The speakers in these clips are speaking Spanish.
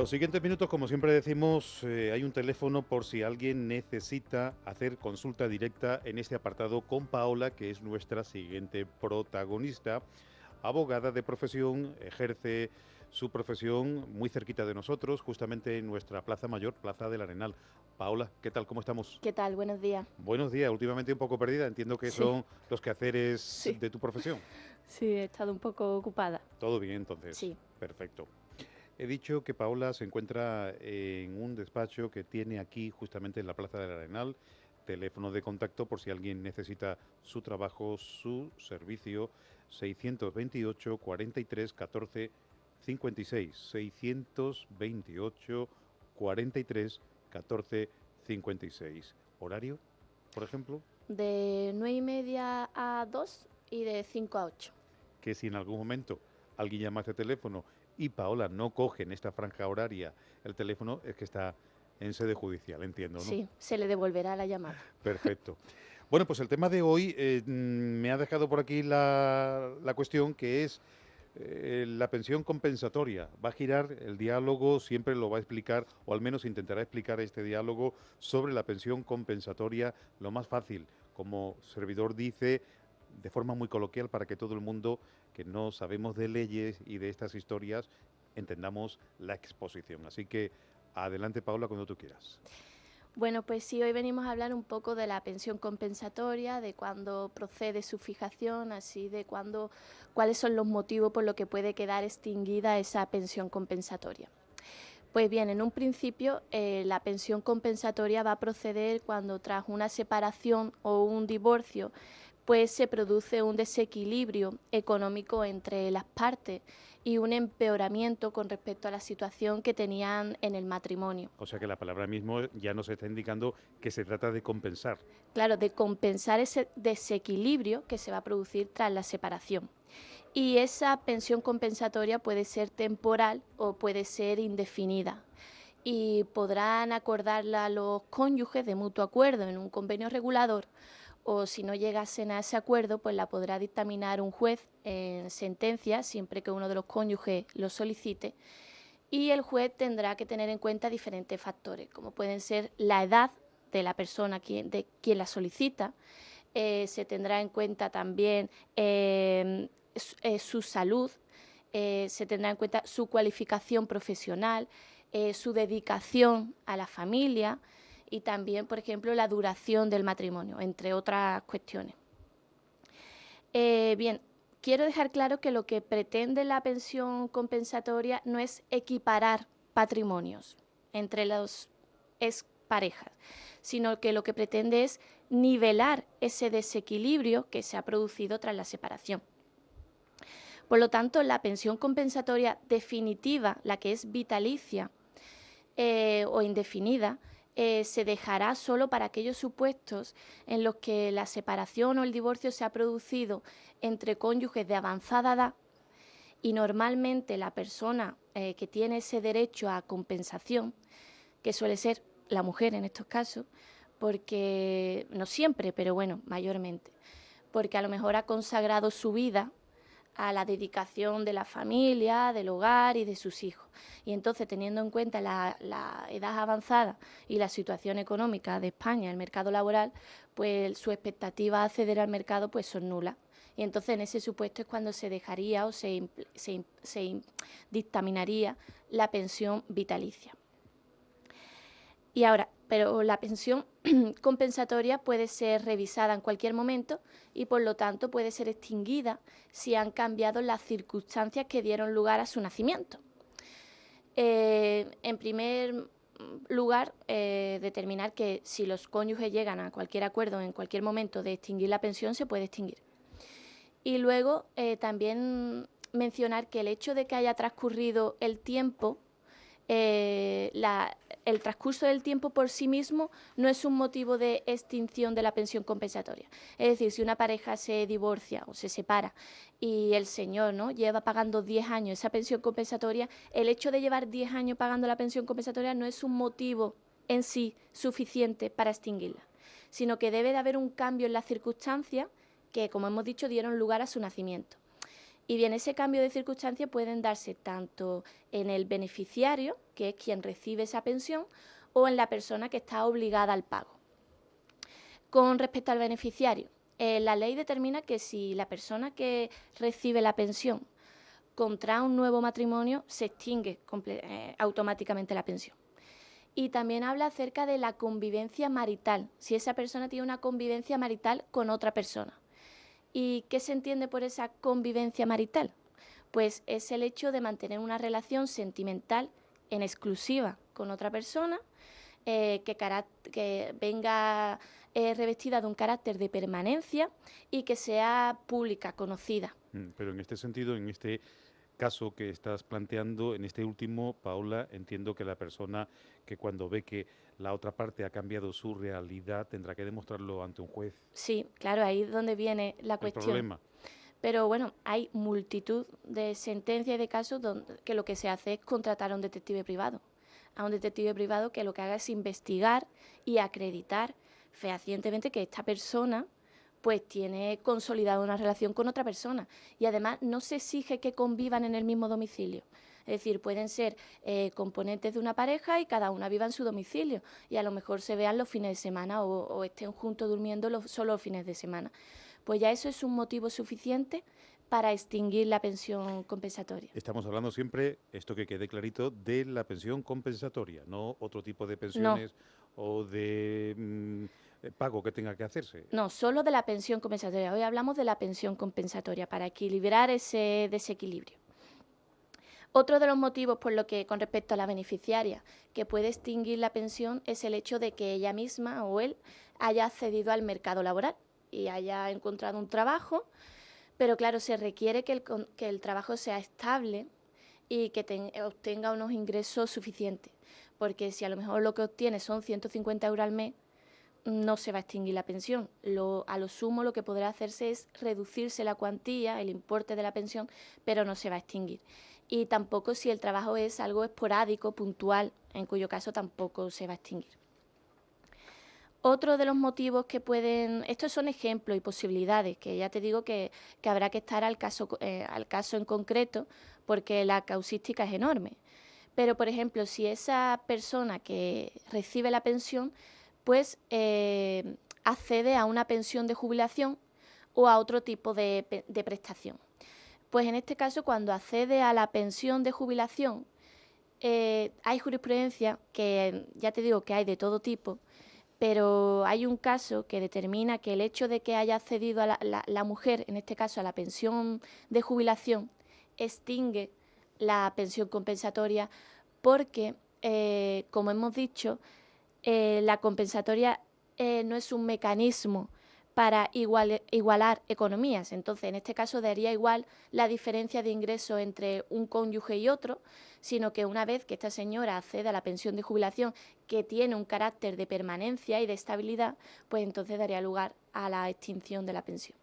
los siguientes minutos, como siempre decimos, hay un teléfono por si alguien necesita hacer consulta directa en este apartado con Paola, que es nuestra siguiente protagonista. Abogada de profesión, ejerce su profesión muy cerquita de nosotros, justamente en nuestra Plaza Mayor, Plaza del Arenal. Paola, ¿qué tal? ¿Cómo estamos? ¿Qué tal? Buenos días. Buenos días, últimamente un poco perdida, entiendo que Sí, son los quehaceres sí, de tu profesión. sí, he estado un poco ocupada. Todo bien, entonces, Sí, perfecto. He dicho que Paola se encuentra en un despacho que tiene aquí justamente en la Plaza del Arenal. Teléfono de contacto por si alguien necesita su trabajo, su servicio, 628 43 14 56. 628 43 14 56. ¿Horario, por ejemplo? de 9:30 a 2 y de 5 a 8. Que si en algún momento alguien llama a este teléfono y Paola no coge en esta franja horaria el teléfono, es que está en sede judicial, entiendo, ¿no? Sí, se le devolverá la llamada. Perfecto. Bueno, pues el tema de hoy me ha dejado por aquí la cuestión que es la pensión compensatoria. Va a girar el diálogo, siempre lo va a explicar, o al menos intentará explicar este diálogo sobre la pensión compensatoria lo más fácil, como servidor dice, de forma muy coloquial para que todo el mundo que no sabemos de leyes y de estas historias entendamos la exposición. Así que adelante, Paula, cuando tú quieras. Bueno, pues sí, hoy venimos a hablar un poco de la pensión compensatoria, de cuándo procede su fijación, así de cuáles son los motivos por los que puede quedar extinguida esa pensión compensatoria. Pues bien, en un principio la pensión compensatoria va a proceder cuando tras una separación o un divorcio pues se produce un desequilibrio económico entre las partes y un empeoramiento con respecto a la situación que tenían en el matrimonio. O sea que la palabra mismo ya nos está indicando que se trata de compensar. Claro, de compensar ese desequilibrio que se va a producir tras la separación. Y esa pensión compensatoria puede ser temporal o puede ser indefinida. Y podrán acordarla los cónyuges de mutuo acuerdo en un convenio regulador, o si no llegasen a ese acuerdo, pues la podrá dictaminar un juez en sentencia, siempre que uno de los cónyuges lo solicite, y el juez tendrá que tener en cuenta diferentes factores, como pueden ser la edad de la persona de quien la solicita, se tendrá en cuenta también su salud, se tendrá en cuenta su cualificación profesional, su dedicación a la familia y también, por ejemplo, la duración del matrimonio, entre otras cuestiones. Bien, quiero dejar claro que lo que pretende la pensión compensatoria no es equiparar patrimonios entre las exparejas, sino que lo que pretende es nivelar ese desequilibrio que se ha producido tras la separación. Por lo tanto, la pensión compensatoria definitiva, la que es vitalicia o indefinida, se dejará solo para aquellos supuestos en los que la separación o el divorcio se ha producido entre cónyuges de avanzada edad y normalmente la persona que tiene ese derecho a compensación, que suele ser la mujer en estos casos, porque no siempre, pero bueno, mayormente, porque a lo mejor ha consagrado su vida a la dedicación de la familia, del hogar y de sus hijos. Y entonces, teniendo en cuenta la edad avanzada y la situación económica de España, el mercado laboral, pues su expectativa de acceder al mercado pues son nulas. Y entonces en ese supuesto es cuando se dejaría o se dictaminaría la pensión vitalicia. Y ahora, pero la pensión compensatoria puede ser revisada en cualquier momento y por lo tanto puede ser extinguida si han cambiado las circunstancias que dieron lugar a su nacimiento. En primer lugar, determinar que si los cónyuges llegan a cualquier acuerdo en cualquier momento de extinguir la pensión, se puede extinguir. Y luego también mencionar que el hecho de que haya transcurrido el tiempo, el transcurso del tiempo por sí mismo no es un motivo de extinción de la pensión compensatoria. Es decir, si una pareja se divorcia o se separa y el señor, ¿no?, lleva pagando 10 años esa pensión compensatoria, el hecho de llevar 10 años pagando la pensión compensatoria no es un motivo en sí suficiente para extinguirla, sino que debe de haber un cambio en las circunstancias que, como hemos dicho, dieron lugar a su nacimiento. Y bien, ese cambio de circunstancias pueden darse tanto en el beneficiario, que es quien recibe esa pensión, o en la persona que está obligada al pago. Con respecto al beneficiario, la ley determina que si la persona que recibe la pensión contrae un nuevo matrimonio, se extingue automáticamente la pensión. Y también habla acerca de la convivencia marital, si esa persona tiene una convivencia marital con otra persona. ¿Y qué se entiende por esa convivencia marital? Pues es el hecho de mantener una relación sentimental en exclusiva con otra persona, que venga revestida de un carácter de permanencia y que sea pública, conocida. Pero en este sentido, en este caso que estás planteando, en este último, Paula, entiendo que la persona que cuando ve que la otra parte ha cambiado su realidad tendrá que demostrarlo ante un juez. Sí, claro, ahí es donde viene la cuestión. Problema. Pero bueno, hay multitud de sentencias y de casos que lo que se hace es contratar a un detective privado. A un detective privado que lo que haga es investigar y acreditar fehacientemente que esta persona pues tiene consolidada una relación con otra persona. Y además no se exige que convivan en el mismo domicilio. Es decir, pueden ser componentes de una pareja y cada una viva en su domicilio. Y a lo mejor se vean los fines de semana o estén juntos durmiendo solo los fines de semana. Pues ya eso es un motivo suficiente para extinguir la pensión compensatoria. Estamos hablando siempre, esto que quede clarito, de la pensión compensatoria, no otro tipo de pensiones o de pago que tenga que hacerse. No, solo de la pensión compensatoria. Hoy hablamos de la pensión compensatoria para equilibrar ese desequilibrio. Otro de los motivos por lo que con respecto a la beneficiaria que puede extinguir la pensión es el hecho de que ella misma o él haya accedido al mercado laboral y haya encontrado un trabajo, pero claro, se requiere que el trabajo sea estable y que obtenga unos ingresos suficientes, porque si a lo mejor lo que obtiene son 150 euros al mes, no se va a extinguir la pensión. A lo sumo lo que podrá hacerse es reducirse la cuantía, el importe de la pensión, pero no se va a extinguir. Y tampoco si el trabajo es algo esporádico, puntual, en cuyo caso tampoco se va a extinguir. Otro de los motivos que estos son ejemplos y posibilidades, que ya te digo que habrá que estar al caso en concreto, porque la causística es enorme. Pero, por ejemplo, si esa persona que recibe la pensión, pues accede a una pensión de jubilación o a otro tipo de prestación. Pues en este caso, cuando accede a la pensión de jubilación, hay jurisprudencia que ya te digo que hay de todo tipo, pero hay un caso que determina que el hecho de que haya accedido a la mujer, en este caso a la pensión de jubilación, extingue la pensión compensatoria porque, como hemos dicho, la compensatoria no es un mecanismo para igualar economías. Entonces, en este caso daría igual la diferencia de ingresos entre un cónyuge y otro, sino que una vez que esta señora accede a la pensión de jubilación, que tiene un carácter de permanencia y de estabilidad, pues entonces daría lugar a la extinción de la pensión.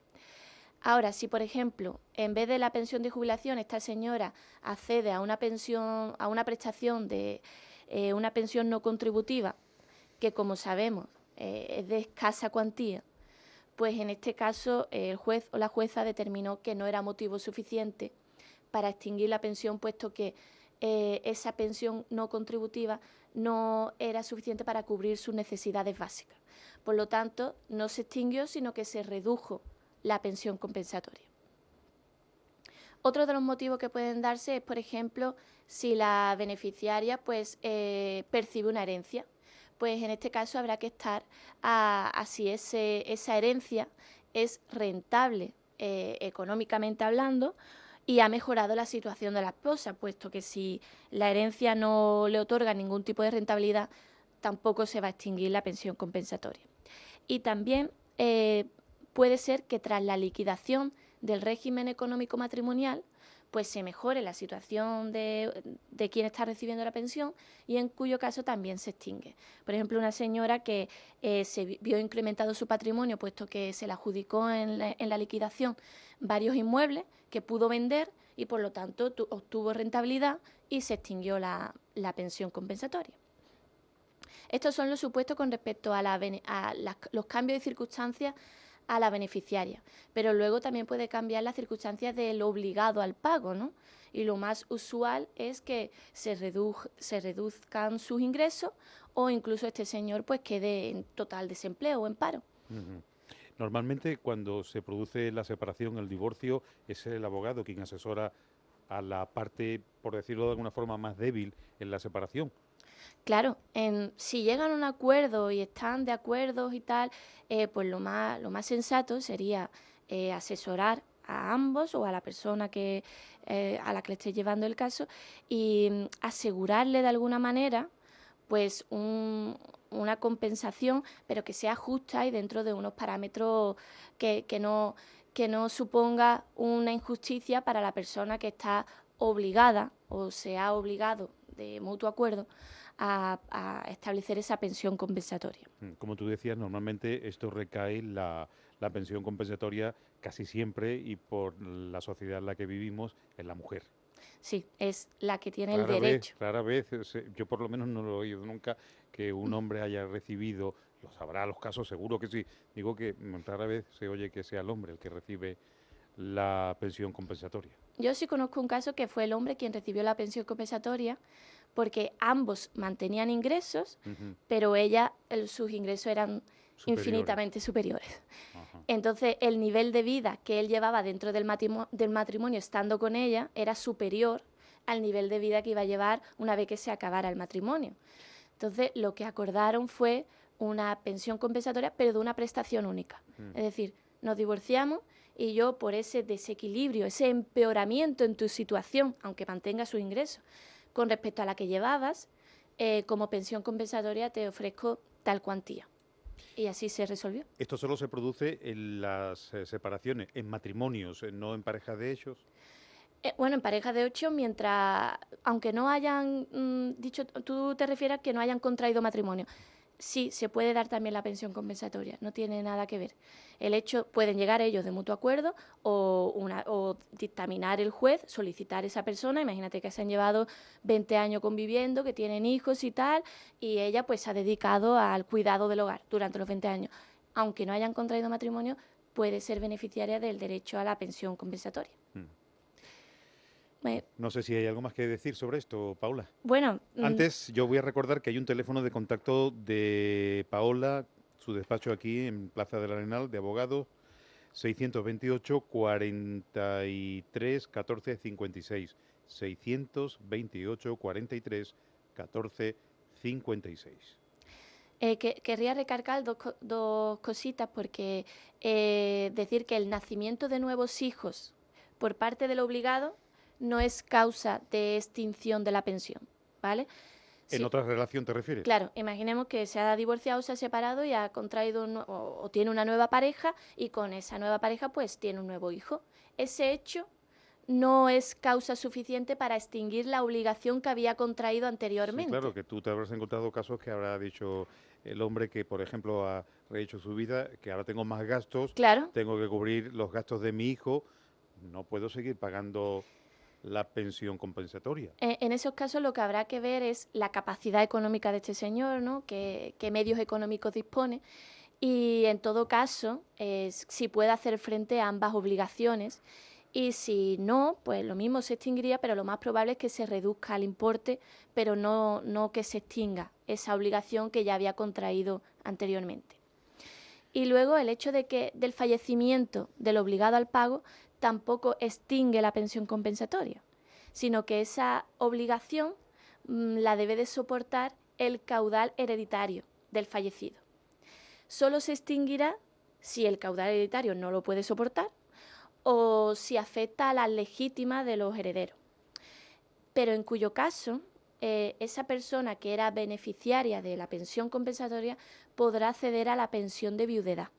Ahora, si por ejemplo, en vez de la pensión de jubilación, esta señora accede a una pensión, a una prestación de una pensión no contributiva, que como sabemos es de escasa cuantía, pues en este caso el juez o la jueza determinó que no era motivo suficiente para extinguir la pensión, puesto que esa pensión no contributiva no era suficiente para cubrir sus necesidades básicas. Por lo tanto, no se extinguió, sino que se redujo la pensión compensatoria. Otro de los motivos que pueden darse es, por ejemplo, si la beneficiaria pues, percibe una herencia. Pues en este caso habrá que estar a si esa herencia es rentable económicamente hablando y ha mejorado la situación de la esposa, puesto que si la herencia no le otorga ningún tipo de rentabilidad, tampoco se va a extinguir la pensión compensatoria. Y también puede ser que tras la liquidación del régimen económico matrimonial, pues se mejore la situación de quien está recibiendo la pensión y en cuyo caso también se extingue. Por ejemplo, una señora que se vio incrementado su patrimonio, puesto que se le adjudicó en la liquidación varios inmuebles que pudo vender y por lo tanto obtuvo rentabilidad y se extinguió la pensión compensatoria. Estos son los supuestos con respecto a los cambios de circunstancias a la beneficiaria. Pero luego también puede cambiar las circunstancias del obligado al pago, ¿no? Y lo más usual es que se reduzcan sus ingresos o incluso este señor pues quede en total desempleo o en paro. Ujú. Normalmente cuando se produce la separación, el divorcio, es el abogado quien asesora a la parte, por decirlo de alguna forma, más débil en la separación. Claro, si llegan a un acuerdo y están de acuerdo y tal, pues lo más sensato sería asesorar a ambos o a la persona a la que le esté llevando el caso y asegurarle de alguna manera pues una compensación, pero que sea justa y dentro de unos parámetros que no suponga una injusticia para la persona que está obligada o se ha obligado de mutuo acuerdo a establecer esa pensión compensatoria. Como tú decías, normalmente esto recae la pensión compensatoria casi siempre y por la sociedad en la que vivimos en la mujer. Sí, es la que tiene el derecho. Rara vez, yo por lo menos no lo he oído nunca, que un hombre haya recibido, lo sabrá los casos, seguro que sí, digo que rara vez se oye que sea el hombre el que recibe la pensión compensatoria. Yo sí conozco un caso que fue el hombre quien recibió la pensión compensatoria porque ambos mantenían ingresos, Ujú. pero sus ingresos eran Superiores. infinitamente superiores. Ajá. Entonces, el nivel de vida que él llevaba dentro del matrimonio estando con ella era superior al nivel de vida que iba a llevar una vez que se acabara el matrimonio. Entonces, lo que acordaron fue una pensión compensatoria, pero de una prestación única. Mm. Es decir, nos divorciamos y yo por ese desequilibrio, ese empeoramiento en tu situación, aunque mantengas sus ingresos, con respecto a la que llevabas, como pensión compensatoria te ofrezco tal cuantía. Y así se resolvió. Esto solo se produce en las separaciones, en matrimonios, no en parejas de hechos. Bueno, en pareja de 8, aunque no hayan dicho, tú te refieres a que no hayan contraído matrimonio. Sí, se puede dar también la pensión compensatoria, no tiene nada que ver. El hecho, pueden llegar ellos de mutuo acuerdo o dictaminar el juez, solicitar esa persona, imagínate que se han llevado 20 años conviviendo, que tienen hijos y tal, y ella pues se ha dedicado al cuidado del hogar durante los 20 años. Aunque no hayan contraído matrimonio, puede ser beneficiaria del derecho a la pensión compensatoria. Mm. Me- No sé si hay algo más que decir sobre esto, Paula. Bueno, Antes, yo voy a recordar que hay un teléfono de contacto de Paola, su despacho aquí en Plaza del Arenal, de abogado, 628 43 14 56. 628 43 14 56. querría recargar dos cositas porque decir que el nacimiento de nuevos hijos por parte del obligado no es causa de extinción de la pensión, ¿vale? ¿En Sí, otra relación te refieres? claro, imaginemos que se ha divorciado, se ha separado y ha contraído o tiene una nueva pareja y con esa nueva pareja pues tiene un nuevo hijo. Ese hecho no es causa suficiente para extinguir la obligación que había contraído Sí, claro, anteriormente. que tú te habrás encontrado casos que habrá dicho el hombre que, por ejemplo, ha rehecho su vida, que ahora tengo más gastos, Claro, tengo que cubrir los gastos de mi hijo, no puedo seguir pagando la pensión compensatoria. en esos casos lo que habrá que ver es la capacidad económica de este señor, ¿no? ¿Qué medios económicos dispone? Y en todo caso, si puede hacer frente a ambas obligaciones. Y si no, pues lo mismo se extinguiría, pero lo más probable es que se reduzca el importe, pero no que se extinga esa obligación que ya había contraído anteriormente. Y luego el hecho de que del fallecimiento del obligado al pago tampoco extingue la pensión compensatoria, sino que esa obligación la debe de soportar el caudal hereditario del fallecido. Solo se extinguirá si el caudal hereditario no lo puede soportar o si afecta a las legítimas de los herederos. Pero en cuyo caso, esa persona que era beneficiaria de la pensión compensatoria podrá acceder a la pensión de viudedad.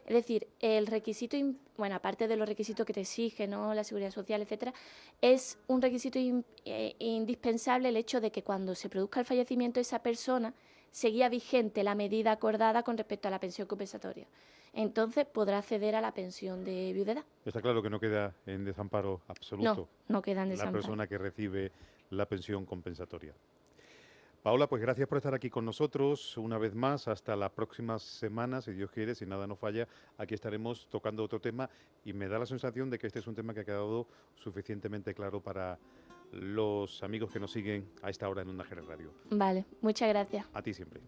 Es decir, el requisito, bueno, aparte de los requisitos que te exige, ¿no?, la seguridad social, etcétera, es un requisito indispensable el hecho de que cuando se produzca el fallecimiento esa persona seguía vigente la medida acordada con respecto a la pensión compensatoria. Entonces podrá acceder a la pensión de viudedad. Está claro que no queda en desamparo No, absoluto no queda en la desamparo. persona que recibe la pensión compensatoria. Paola, pues gracias por estar aquí con nosotros una vez más. Hasta la próxima semana, si Dios quiere, si nada nos falla, aquí estaremos tocando otro tema y me da la sensación de que este es un tema que ha quedado suficientemente claro para los amigos que nos siguen a esta hora en Onda Jerez Radio. Vale, muchas gracias. A ti siempre.